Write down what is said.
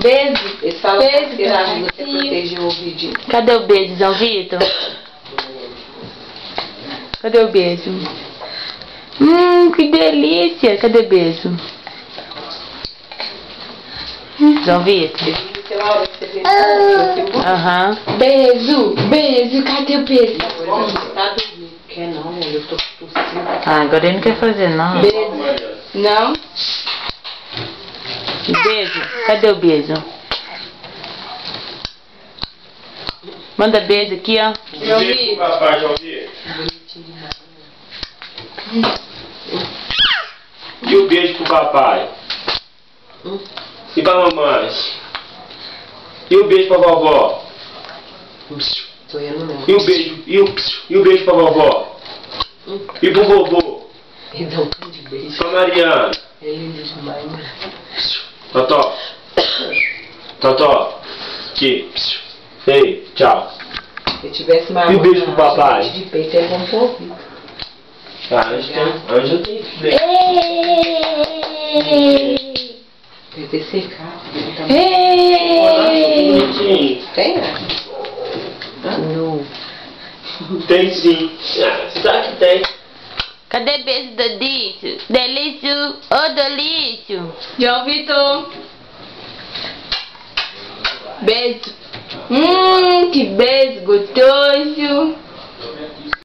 Beijo. Eles falam Beijo, que ajuda a Tati. proteger o ouvidinho. Cadê o beijo, João Vitor? Cadê o beijo? Que delícia. Cadê o beijo? João Vitor? Aham. Beijo, beijo. Cadê o beijo? Tá dormindo. Quer não, eu tô tossindo. Ah, agora ele não quer fazer, não. Beijo. Não? Beijo. Cadê o beijo? Manda beijo aqui, ó. João Vitor. Papai, João Vitor. E o beijo pro papai? E pra mamãe? E o beijo pra vovó? Tô eu não. E o beijo? E o beijo pra vovó? E pro vovô? Ele dá um tanto de beijo. Pra Mariana? É lindo demais, né? Totó. Totó. Aqui. Ei, tchau. Se eu tivesse mais E o beijo pro papai? de peito, é bom pra ouvir. Ah, hoje eu tenho que ver. Deve ter secado. Bonitinho. Tem, né? Não. Tem sim. Ah, você sabe que tem. Cadê beijo do Delício? Delício, ô Delício. João Vitor. Beijo. Que beijo gostoso.